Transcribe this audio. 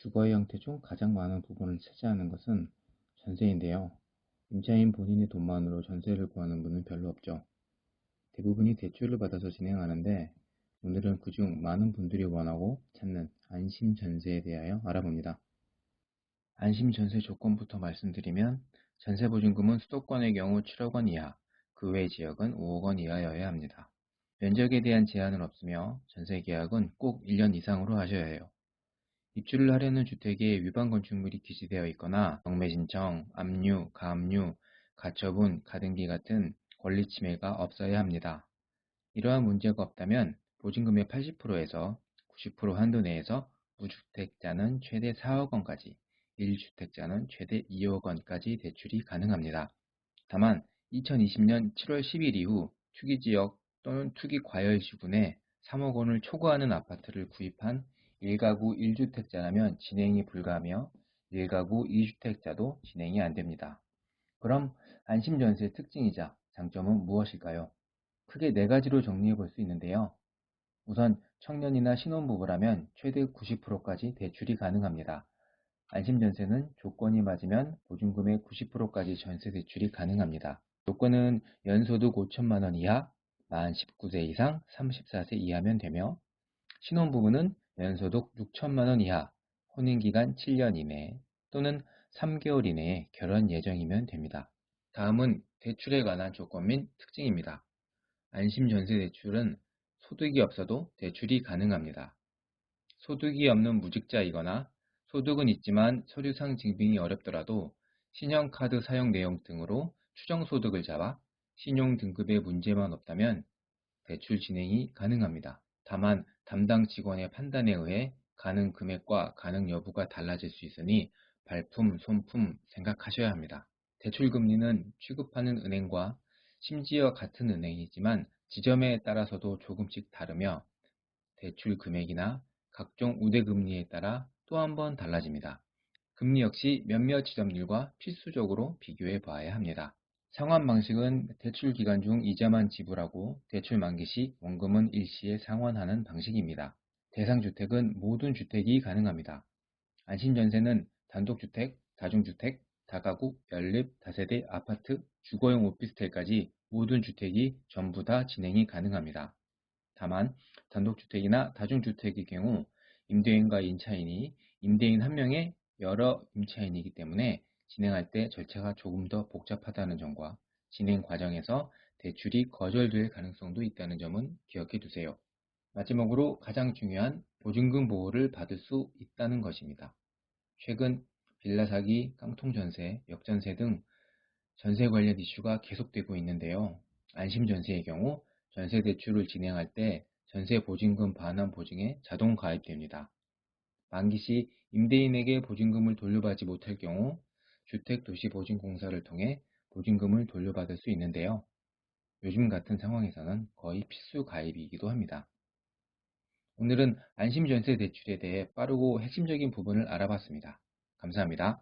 주거의 형태 중 가장 많은 부분을 차지하는 것은 전세인데요. 임차인 본인의 돈만으로 전세를 구하는 분은 별로 없죠. 대부분이 대출을 받아서 진행하는데 오늘은 그중 많은 분들이 원하고 찾는 안심 전세에 대하여 알아봅니다. 안심 전세 조건부터 말씀드리면 전세 보증금은 수도권의 경우 7억 원 이하, 그 외 지역은 5억 원 이하여야 합니다. 면적에 대한 제한은 없으며 전세 계약은 꼭 1년 이상으로 하셔야 해요. 입주를 하려는 주택에 위반 건축물이 기재되어 있거나 경매 신청, 압류, 가압류, 가처분, 가등기 같은 권리 침해가 없어야 합니다. 이러한 문제가 없다면 보증금의 80%에서 90% 한도 내에서 무주택자는 최대 4억 원까지, 1주택자는 최대 2억 원까지 대출이 가능합니다. 다만 2020년 7월 10일 이후 투기지역 또는 투기과열지구 내 3억 원을 초과하는 아파트를 구입한 1가구 1주택자라면 진행이 불가하며 1가구 2주택자도 진행이 안됩니다. 그럼 안심전세의 특징이자 장점은 무엇일까요? 크게 네 가지로 정리해 볼 수 있는데요. 우선 청년이나 신혼부부라면 최대 90%까지 대출이 가능합니다. 안심전세는 조건이 맞으면 보증금의 90%까지 전세 대출이 가능합니다. 조건은 연소득 5천만 원 이하, 만 19세 이상 34세 이하면 되며, 신혼부부는 연소득 6천만 원 이하, 혼인기간 7년 이내 또는 3개월 이내에 결혼 예정이면 됩니다. 다음은 대출에 관한 조건 및 특징입니다. 안심전세 대출은 소득이 없어도 대출이 가능합니다. 소득이 없는 무직자이거나 소득은 있지만 서류상 증빙이 어렵더라도 신용카드 사용 내용 등으로 추정소득을 잡아 신용등급에 문제만 없다면 대출 진행이 가능합니다. 다만 담당 직원의 판단에 의해 가능 금액과 가능 여부가 달라질 수 있으니 발품, 손품 생각하셔야 합니다. 대출 금리는 취급하는 은행과 심지어 같은 은행이지만 지점에 따라서도 조금씩 다르며 대출 금액이나 각종 우대금리에 따라 또 한 번 달라집니다. 금리 역시 몇몇 지점들과 필수적으로 비교해 봐야 합니다. 상환 방식은 대출 기간 중 이자만 지불하고 대출 만기 시 원금은 일시에 상환하는 방식입니다. 대상 주택은 모든 주택이 가능합니다. 안심전세는 단독주택, 다중주택, 다가구, 연립, 다세대, 아파트, 주거용 오피스텔까지 모든 주택이 전부 다 진행이 가능합니다. 다만 단독주택이나 다중주택의 경우 임대인과 임차인이 임대인 한 명의 여러 임차인이기 때문에 진행할 때 절차가 조금 더 복잡하다는 점과 진행 과정에서 대출이 거절될 가능성도 있다는 점은 기억해 두세요. 마지막으로 가장 중요한 보증금 보호를 받을 수 있다는 것입니다. 최근 빌라 사기, 깡통 전세, 역전세 등 전세 관련 이슈가 계속되고 있는데요. 안심 전세의 경우 전세 대출을 진행할 때 전세 보증금 반환 보증에 자동 가입됩니다. 만기 시 임대인에게 보증금을 돌려받지 못할 경우 주택도시보증공사를 통해 보증금을 돌려받을 수 있는데요. 요즘 같은 상황에서는 거의 필수 가입이기도 합니다. 오늘은 안심전세 대출에 대해 빠르고 핵심적인 부분을 알아봤습니다. 감사합니다.